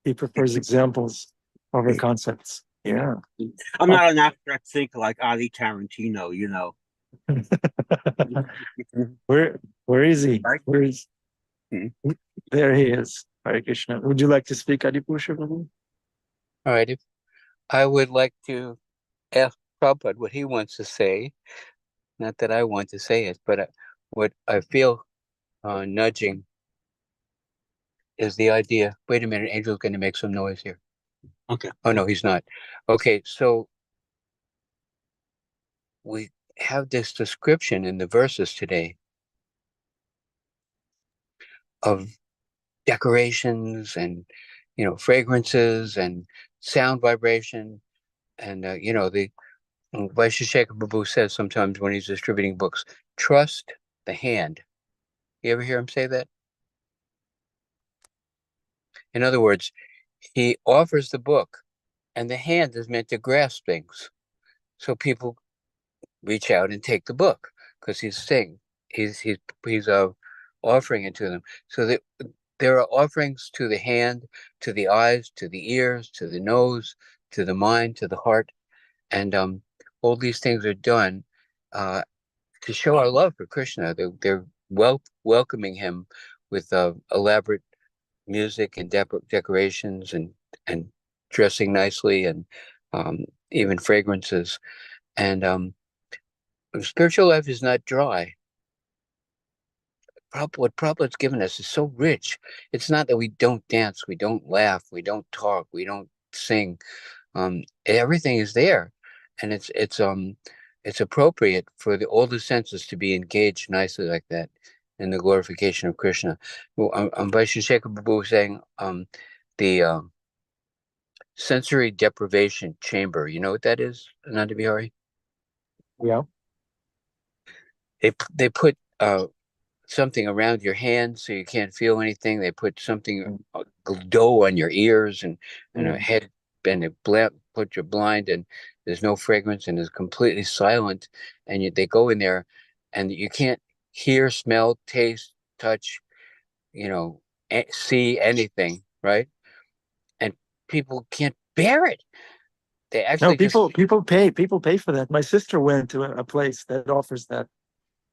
He prefers examples over concepts. Yeah. I'm not an abstract thinker like Ali Tarantino, Where is he? Right. Where is There he is. Hare Krishna. Would you like to speak, Adipusha Prabhu? All right. I would like to ask Prabhupada what he wants to say. Not that I want to say it, but what I feel nudging is the idea. Wait a minute, Angel's going to make some noise here. Okay. Oh, no, he's not. Okay, so we have this description in the verses today of decorations and, fragrances and sound vibration. And, the Vaisheshekha Prabhu says sometimes when he's distributing books, trust the hand. You ever hear him say that? In other words, he offers the book and the hand is meant to grasp things. So people reach out and take the book because he's saying he's offering it to them. So that there are offerings to the hand, to the eyes, to the ears, to the nose, to the mind, to the heart. And all these things are done to show our love for Krishna. They're welcoming him with elaborate music and decorations and dressing nicely and even fragrances. And spiritual life is not dry. What Prabhupada's given us is so rich. It's not that we don't dance, we don't laugh, we don't talk, we don't sing. Everything is there, and it's appropriate for all the senses to be engaged nicely like that in the glorification of Krishna. Well, Vaishnav Babu was saying the sensory deprivation chamber. You know what that is, Ananda Bihari? Yeah. They put something around your hands so you can't feel anything. They put something dough on your ears and a head, and put you blind, and there's no fragrance and it's completely silent. And they go in there, and you can't hear, smell, taste, touch, see anything, right? And people can't bear it. They No, actually people pay for that. My sister went to a place that offers that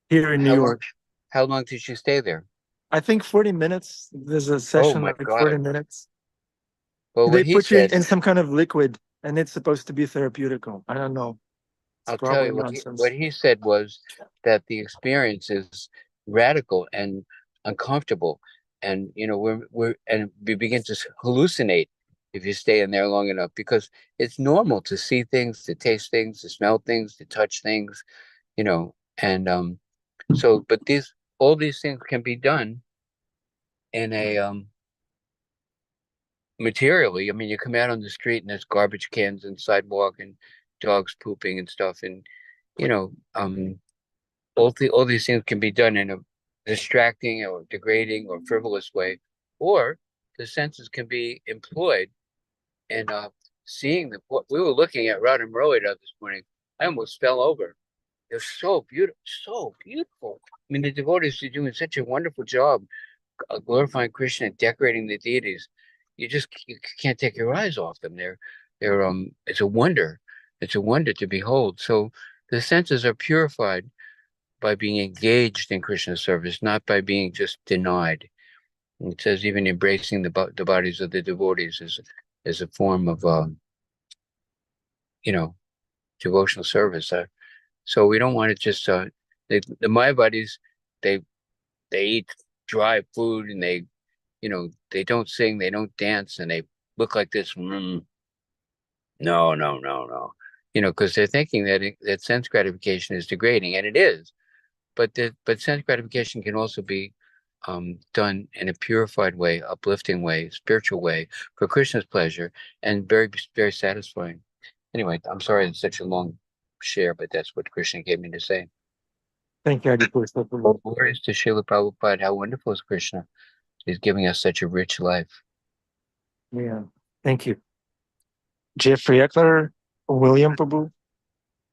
here in New York. How long did you stay there? I think 40 minutes. There's a Oh session my like God. 40 minutes. Well, They what he put you said, in some kind of liquid, and it's supposed to be therapeutical. I don't know. It's I'll tell probably you nonsense. what he said was that the experience is radical and uncomfortable, and we begin to hallucinate if you stay in there long enough, because it's normal to see things, to taste things, to smell things, to touch things, and but all these things can be done in a materially. I mean, you come out on the street and there's garbage cans and sidewalk and dogs pooping and stuff, and you know, um, all these things can be done in a distracting or degrading or frivolous way, or the senses can be employed in seeing what we were looking at Radha Muralidhar this morning. I almost fell over. They're so beautiful, so beautiful. I mean, the devotees are doing such a wonderful job glorifying Krishna and decorating the deities. You can't take your eyes off them. They're it's a wonder. It's a wonder to behold. So the senses are purified by being engaged in Krishna's service, not by being just denied. And it says even embracing the bodies of the devotees is a form of devotional service. So we don't want to just the Mayavadis, they eat dry food, and they don't sing, they don't dance, and they look like this. No, no, no, no. Because they're thinking that sense gratification is degrading, and it is. But sense gratification can also be done in a purified way, uplifting way, spiritual way, for Krishna's pleasure, and very, very satisfying. Anyway, I'm sorry it's such a long share, but that's what Krishna gave me to say. Thank you, Adipur. Well, glories to Srila Prabhupada. How wonderful is Krishna? He's giving us such a rich life. Yeah, thank you. Jeffrey Eckler, William Prabhu.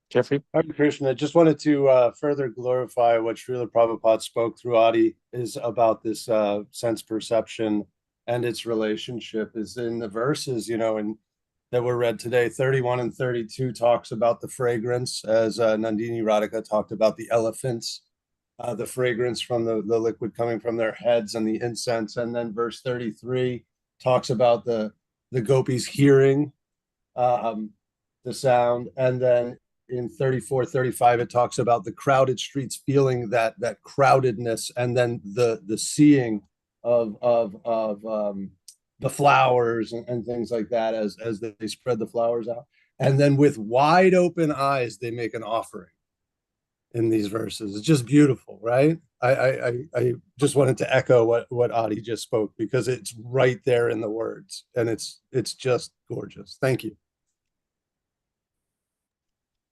Jeffrey. Hare Krishna. Just wanted to further glorify what Srila Prabhupada spoke through Adi is about this sense perception and its relationship is in the verses, and that were read today. 31 and 32 talks about the fragrance, as Nandini Radhika talked about the elephants, the fragrance from the liquid coming from their heads and the incense. And then verse 33 talks about the gopis hearing the sound. And then in 34, 35, it talks about the crowded streets feeling that crowdedness, and then the seeing of the flowers and things like that as they spread the flowers out. And then with wide open eyes, they make an offering in these verses. It's just beautiful, right? I just wanted to echo what Adi just spoke, because it's right there in the words, and it's just gorgeous. Thank you.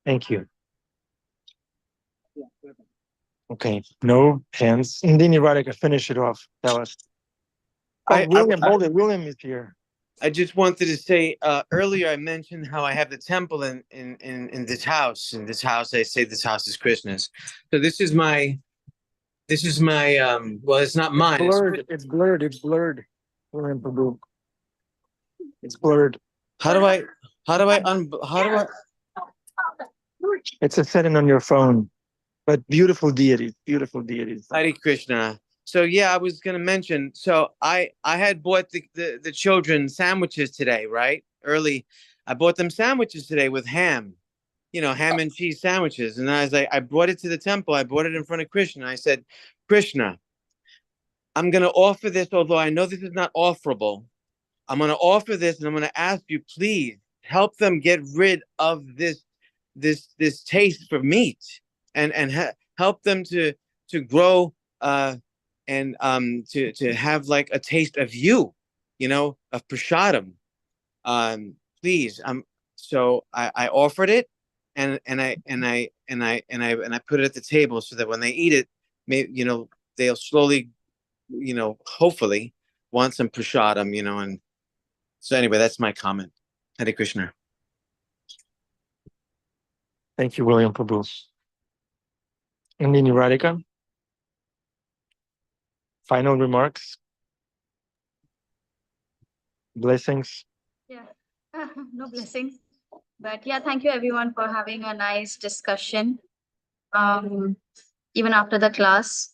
Thank you. Okay, no hands. Indini Radhika, finish it off. Tell us. Oh, William, hold it. William is here. I just wanted to say earlier I mentioned how I have the temple in this house. In this house, I say this house is Krishna's. So this is my well, it's not mine. It's blurred. William Prabhu. It's blurred. How do I It's a setting on your phone, but beautiful deities. Hare Krishna. So yeah, I was gonna mention. So I had bought the children sandwiches today, right? Early, I bought them sandwiches today with ham, ham and cheese sandwiches. And I was like, I brought it to the temple. I brought it in front of Krishna. I said, Krishna, I'm going to offer this, although I know this is not offerable. I'm going to offer this, and I'm going to ask you, please help them get rid of this taste for meat, and help them to grow and to have like a taste of you, of prasadam. Please. So I offered it, and I put it at the table so that when they eat it, maybe they'll slowly, hopefully want some prasadam, and so anyway, that's my comment. Hare Krishna. Thank you, William Prabhu. And then Radhika, final remarks, blessings. Yeah, no blessings. But yeah, thank you everyone for having a nice discussion. Even after the class.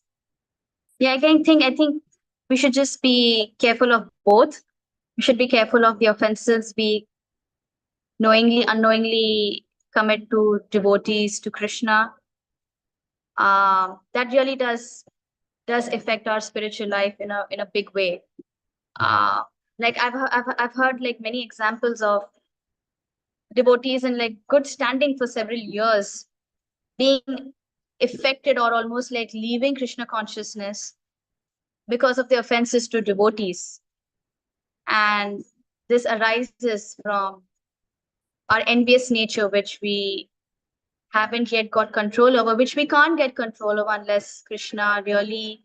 Yeah, I think we should just be careful of both. We should be careful of the offenses we knowingly, unknowingly commit to devotees, to Krishna. That really does affect our spiritual life in a big way. Like I've heard like many examples of devotees in like good standing for several years being affected or almost like leaving Krishna consciousness because of the offenses to devotees. And this arises from our envious nature, which we haven't yet got control over, which we can't get control of unless Krishna really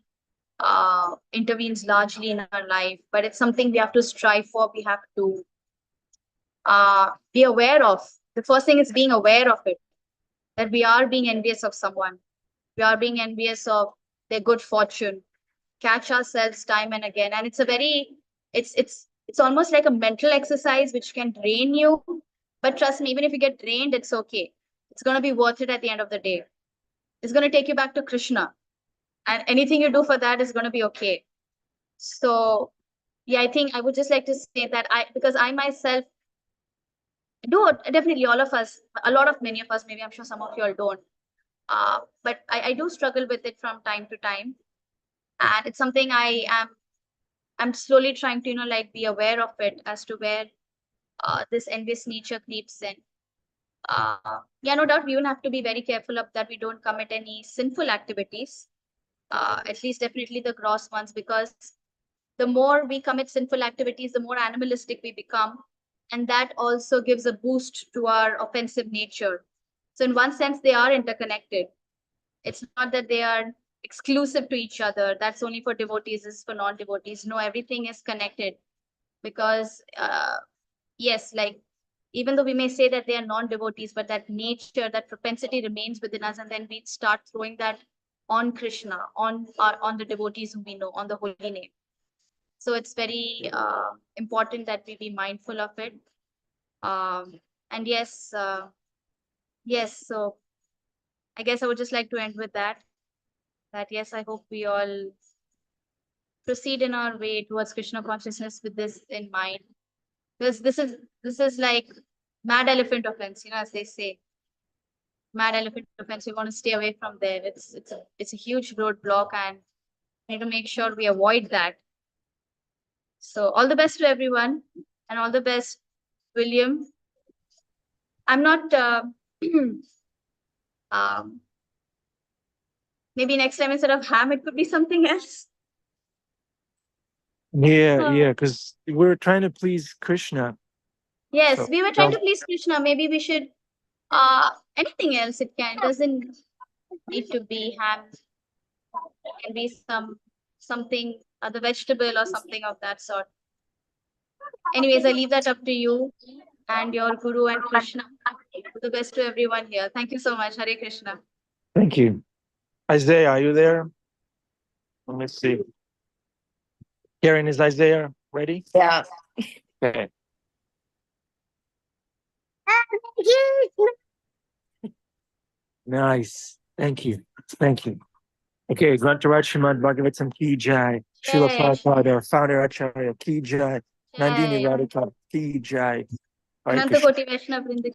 intervenes largely in our life. But it's something we have to strive for. We have to be aware of. The first thing is being aware of it, that we are being envious of someone. We are being envious of their good fortune. Catch ourselves time and again. And it's a very, it's almost like a mental exercise which can drain you. But trust me, even if you get drained, it's okay. It's going to be worth it at the end of the day. It's going to take you back to Krishna. And anything you do for that is going to be okay. So, yeah, I think I would just like to say that because I myself do, definitely all of us, many of us, maybe I'm sure some of you all don't. But I do struggle with it from time to time. And it's something I'm slowly trying to, like be aware of it as to where this envious nature creeps in. Yeah, no doubt we will have to be very careful of that we don't commit any sinful activities, at least definitely the gross ones, because the more we commit sinful activities, the more animalistic we become. And that also gives a boost to our offensive nature. So in one sense, they are interconnected. It's not that they are exclusive to each other. That's only for devotees, this is for non-devotees. No, everything is connected because, yes, like even though we may say that they are non-devotees, but that nature, that propensity remains within us, and then we start throwing that on Krishna, on the devotees whom we know, on the holy name. So it's very important that we be mindful of it. And yes, so I guess I would just like to end with that. That yes, I hope we all proceed in our way towards Krishna consciousness with this in mind. Because this is like mad elephant offense, as they say. Mad elephant offense, we want to stay away from there. It's a huge roadblock, and we need to make sure we avoid that. So all the best to everyone, and all the best, William. I'm not maybe next time instead of ham, it could be something else. Yeah, because we're trying to please Krishna. Yes, So, we were trying to please Krishna. Maybe we should anything else. It doesn't need to be ham. It can be something other vegetable or something of that sort. Anyways, I leave that up to you and your guru and Krishna. All the best to everyone here. Thank you so much. Hare Krishna. Thank you. Isaiah, are you there? Let me see. Karen, is Isaiah ready? Yeah. Okay. Nice. Thank you. Thank you. Okay, Grantaraj Srimad Bhagavatam Ki Jai. Srila Prabhupada, our founder Acharya Ki Jai. Nandini Radhika Ki Jai. Hare Ananta Krishna. Koti Vaishnava Vrinda